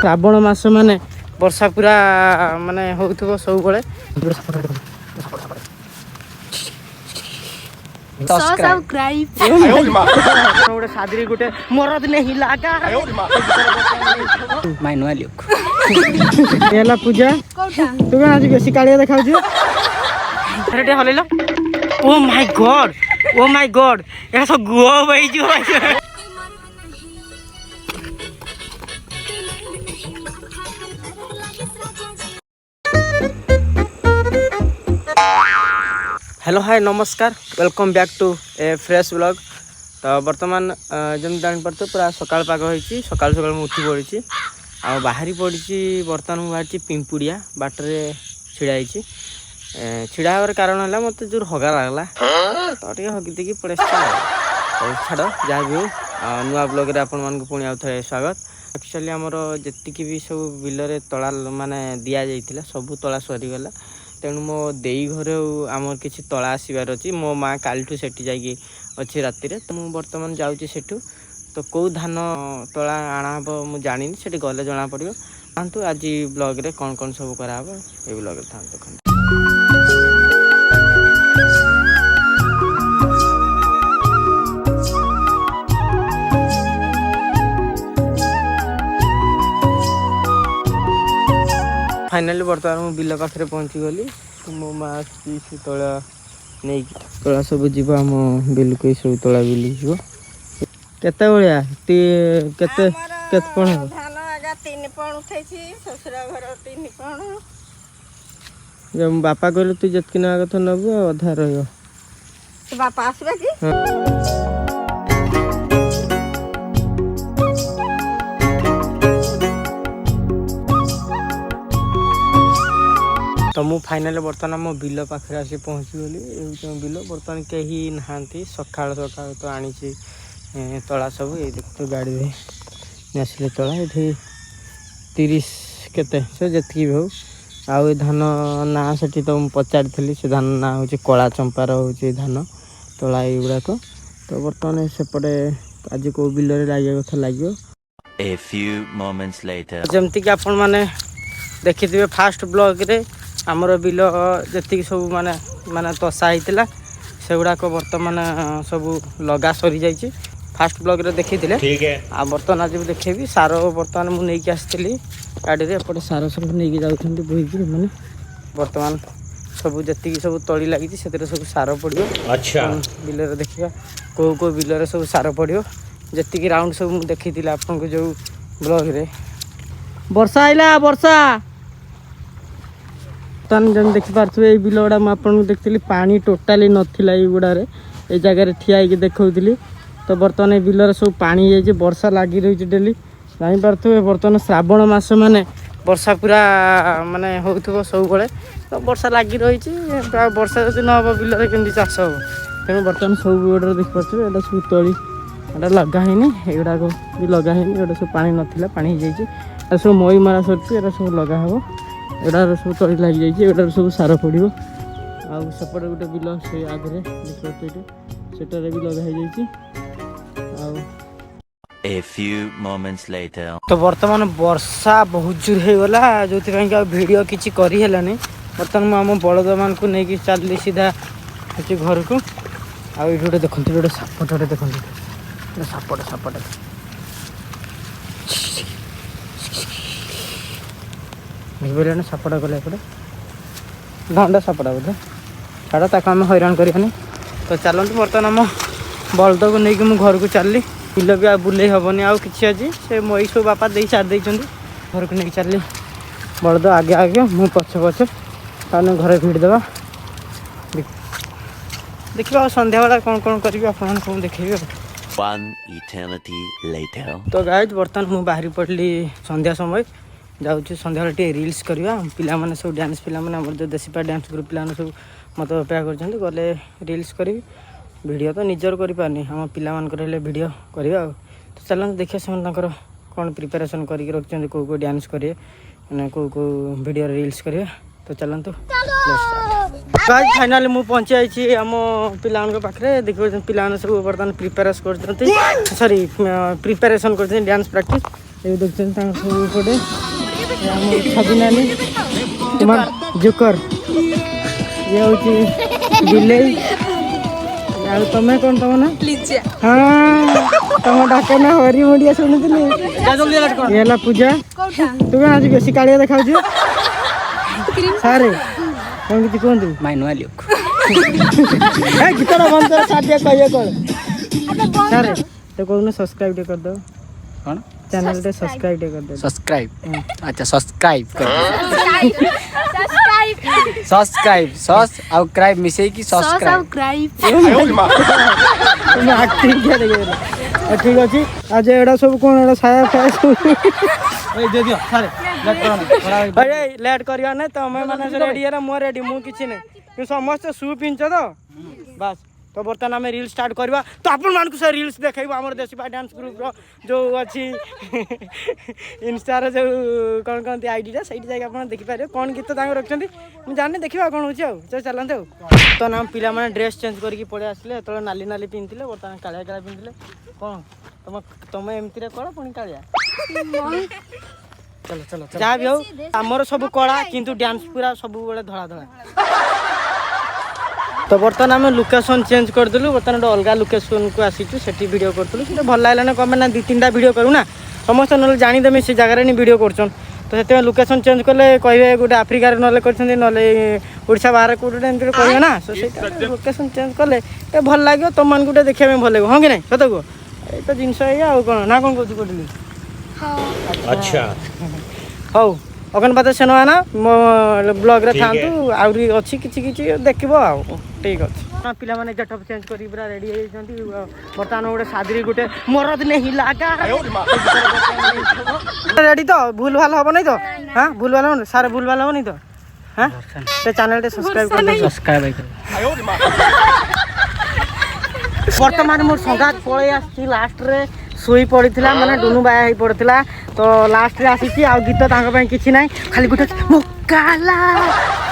श्रावण मास माने वर्षा पूरा माने होउथबो सब बेले सब्सक्राइब गोटे शादी गोटे मरद नहीं लागा माइनुआ लुक एला पूजा तू कौन आज बेसी कालिया देखा अरे हलैल ओ माय गॉड एटा सब गुआ भाई जो हेलो हाय नमस्कार welcome back to a fresh vlog. तो बर्तमान जमी जापर पूरा सकाल पाग होती सकाल सकाल उठी पड़ी आ बाहरी पड़ी बर्तमान मुझे बाहरी पिंपुड़िया बाटर छिड़ा छिड़ा हबार कारण है मत जो हगा लगला तो ये हगी देखिए पड़े छाड़ जहाँ भी हो नुआ ब्लॉग पुणी आउ थे स्वागत। एक्चुअली आमर जी भी सब बिलरे तला माने दि जाइए सब तला सरीगला तेणु मो देई घरे आमर किसी तला आसबार अच्छी मो माँ कालठू सेठी जाकि अच्छी राति तो मुझे बर्तमान जाऊँगी सेठू तो कौ धान तला आनाब मुझे जानी से गले जना पड़ो थांतु आज ब्लॉग रे कौन कौन सब कराब ये ब्लॉग रे था फाइनाली बर्तमान मुझे बिल पाखे पहुँची गली मो माँ से तला नहीं तला सब जीव आम बिल को सब तला बिल जीव केते बलिया केते पण धान आगा 3 पण उठैछि ससुर घर 3 पण जब बापा कहले तू जतकी ना कथा नबु अधा रहयो तो बापा आसबे की तो मु फाइनाल बर्तमान मो बिल पाखे आसी पहुँची गली बिल बर्तमान कहीं नहांती सकाल सकाल तो आनी तला सब ये देख तो गाड़ी में आसिले तला ये 30 केते से जी भी हो आउ धान ना से तो पचारि से धान ना हूँ कला चंपार हूँ धान तला युवाक तो बर्तमान सेपटे आज कौ बिल लगे कथा लगे जमती कि आपण मैंने देखी फास्ट ब्लॉग रे आमर बिल जी सब माने माने तसा होता से गुड़ाक बर्तमान सब लगा सरी जाइए फास्ट ब्लॉग रे देखी आ बर्तमान आज भी देखेबी सार बर्तमान मुझे नहीं आसती गाड़ी में एपटे सार सब नहीं जाऊँ बोईक मैंने बर्तमान सब जी सब तली लगी से सब सार पड़ो। अच्छा बिल देखा कौ कौ बिल सब सार पड़ो जी राउंड सब मुझे देखी आपको जो ब्लॉग रे वर्षा आइला वर्षा तन जन देखिपे ये बिल गुड़ा मुझे देखी पानी टोटाली नाला युड़े ये जगह ठिया देखी तो बर्तमान ये बिलर सब पानी जाइए वर्षा लगी रही डेली जापारे बर्तमान श्रावण मास माने वर्षा पूरा माने होउथबो सब बेले तो वर्षा लगी रही वर्षा जब ना हम बिल केमती चाष हम तेणु बर्तमान सब गुड़ा देखिपे ये सब तली एटा लगाही युवा भी लगाही ये सब पानी नाला पानी जाइए सब मई मारा सर ये सब लगा हम एडार सब तली लग जाइए एडार सब सार पड़ो आपटे गोटे बिल से आगे देखिए सेटारे भी लगा जाइए। A few moments later. तो बर्तमान वर्षा बहुत जोर हो गला जो वीडियो किसी करनी बर्तमान आम बलद मान को लेकिन चलली सीधा हूँ घर को आउ गोटे देखते गोटे सापटे देखते सापटे बुझे सापटा गले एपटे घंटा सापटा बोधे छाड़ ताक आम हैरान करानी तो चलते बर्तमान आम बलद को लेकिन मुझे घर को चलली बिल भी बुले हेनी आउ कि आज से मई सब बापा दे छाड़ी घर को नहीं चलली बलद आगे आगे मु पछे पछे ताने घर भिड़देवा देखा संध्या बेला कौन कौन करी आपको देखेबी। तो गाइज बर्तमान मुझे बाहरी पड़ली संध्या समय जाऊँ संध्या टे रिल्स करवा पिला सब डांस पिला जो देसीपा डांस ग्रुप पिला सब मत अपेक्षा कर गले रिल्स करी वीडियो तो निजर करें आम पिला वीडियो करवा तो चलते देखिए से कौन प्रिपेरेसन करके रखते कौ कौ डांस करेंगे कौ कौ वीडियो रिल्स करेंगे तो चलते गाइज फाइनाली मुझे पहुँची आई आम पिला पाखे देखिए पिला सब बर्तमान प्रिपेरेसन कर सॉरी प्रिपेरेसन कर डांस प्रैक्टिस ये देखते सब पटे छवि नानी तुम जोकर ये हूँ बिलेई तुम्हें कौन तुम ना हाँ तुम डाक ना हरी मुड़िया शुणी ये पूजा तू क्या आज बेसी कालिया देखा सारे कौन किसी कहतु माइनुआ लुक गीत बंद कर साथी कहिए कौन सारे तो कहून सब्सक्राइब कर दो कौन चैनल टे सब्सक्राइब कर दो सब्सक्राइब अच्छा सब्सक्राइब कर सब्सक्राइब सस और क्राइब मिसे की सब्सक्राइब तुम एक्टिंग क्या देखे ठीक अच्छे आज एड़ा सब कौन एड़ा साया फाया सब दे दियो सारे अरे लेट करिया नै तमे माने से रेडी है मो रेडी मु किछि नै कि समस्त शू पिंच तो बस तो बर्तमान आम रील स्टार्ट करवा तो आपण मान को रील्स देखेब आम देशीपा डांस ग्रुप रो जो अच्छी इंस्टार जो कौन कहते आईडीटा से आप देखिपारे कौन गीत रखते मुझे जाने देखा कौन हो चलते तो नाम पिला माने ड्रेस चेंज करके पड़े आसले तो नाली नाली पिंधे बर्तमान कालिया कालिया पिंधे कौन तुम तुम एमती कल पुणी कालिया चलो चलो जहाँ भी हो आमर सब कला किंतु डांस पूरा सब बड़े धड़ा धड़ा तो बर्तमान आम लोकेशन चेंज करदेलु बर्तमान गोटे अलग लोकेशन को आसीचु से वीडियो करूँ तो भल लगे ना कमेंट ना 2-3टा वीडियो करूँ ना समस्त ना जानीदेमी से जगह नहीं वीडियो करछन तो से लोकेशन चेंज कले कहे गोटे आफ्रिकार ना ओडिशा बाहर कौटे एमती कहे ना तो से लोकेशन चेंज कले भल लगे तुम मान गोटे देखा भल लगे हाँ कि नहीं सत को ये तो जिनस ये कौन ना कौन कौन कहली अच्छा हौ अगन बात से ना मो ब्लॉग रे थांतु आउरी अछि किछि किछि देखिबो आ ठीक अछि पिला माने गेटअप चेंज करी पूरा रेडी हे जंती बर्तमान गोटे सादरी गोटे मरद नहीं लागा रेडी तो भूल भाल हो नहीं तो हां भूल भाल हो सारे भूल भाल हो नहीं तो हां ते चैनल ते सब्सक्राइब कर दे सब्सक्राइब बर्तमान मोर संगात पळे आछि लास्ट रे सोई पड़ा मैंने डुनु बाया हो पड़ा तो लास्ट रे आसी आ गीत कि ना खाली गोटे मुकाला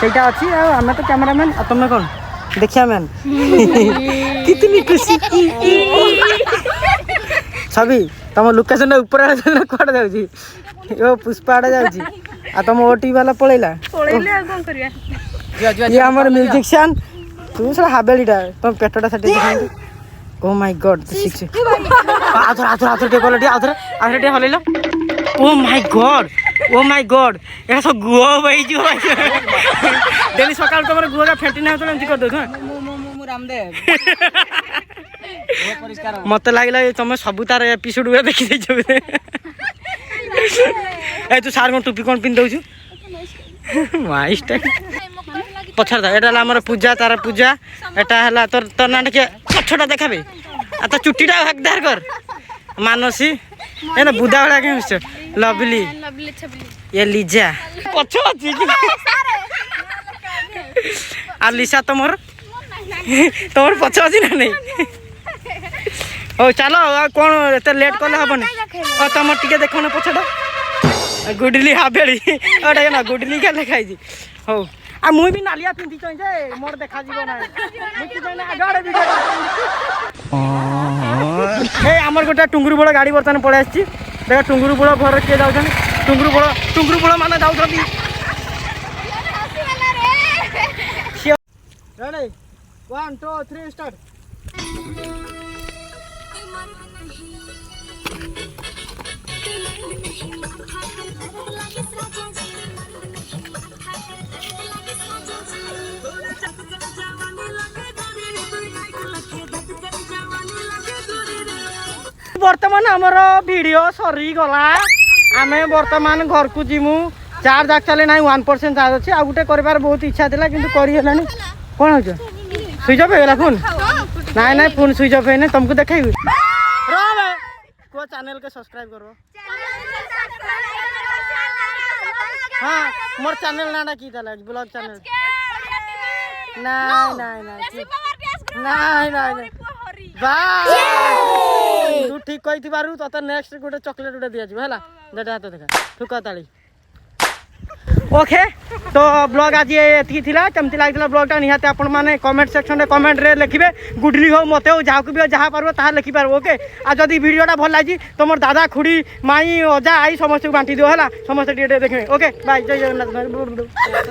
सेटा अच्छी आम तो कैमरामैन तुम कौन देखिया मैन कितनी खुशी छवि तुम लोकेशन ऊपर कौन जाऊँ पुष्पा आड़े जाऊँ तुम ओटी वाला पलैला ये आम म्यूजिशियन तू सर हाबेलीटा तुम पेटटा से ओ माय गॉड सिक्स आथर आथर आथर टे क्वालिटी आथर टे हलेलो ओ माय गॉड ए सब गुओ भाई जो डेली सकाल तमर गुओ का फेंटी ना तो एंती कर दो मु रामदेव परिष्कार मते लागला तुम सब तार एपिसोड वे देखि दे छ ए तू सार कोन टोपी कोन पिन दउ छु माइस्ट पछर एटा हमर पूजा तार पूजा एटा हला तोर तोर ना के छछटा देखाबे आ तो चुट्टीटा हकदार कर मानसी ए ना बुदा वाला के लवली ये लीजा पछ अछि आ लिसा तमर तमर पछ अछि ना नहीं ओ चलो कोन एते लेट करले हबनी ओ तमर टिके देखो ना पछटा गुडली हाबेली ओटा ना गुडली के देखाई जी हो आ मुई भी नालिया पिंधी चई जे मोर देखा जीवो ना मुई जे ना गाड़े भी ए हमर गोटा टुंगुरु बड़ गाड़ी बर्तन पळे आछि देखा टुंगुरु बड़ घर के जाउछन टुंगुरु बड़ माने जाउछन रेडी 1 2 3 स्टार्ट बर्तमान आमर वीडियो सरी गला आमे बर्तमान घर को जीमु चार्ज एक्चुअली ना 1% चार्ज अच्छे आ गोटे कर बहुत इच्छा था कि करें कौन हो स्विच अफ होगा फोन ना ना फोन स्विच अफ है तुमको देखेबी को चैनल के सब्सक्राइब करो हाँ मोर चैनल नाटा की ताला ब्लॉग चैनल नहीं नहीं नहीं नहीं नहीं तू ठीक कही तो नेक्स्ट गोटे चॉकलेट गोटे दिया है जेटा हाथ देखा ठुका ताली ओके तो ब्लॉग आज ये थिला केमती लगी ब्लॉगटा निहाती आपण मैंने कमेंट सेक्शन में कमेंट रे लिखे गुडली हो मत हो जहाँ भी जहाँ पार्ब ता लिखिपार ओके आ जदि वीडियोटा भल लगी तो मोर दादा खुड़ी माई अजा आई समस्त बांटी दियो है समस्त देखिए ओके बाय जय जगन्नाथ।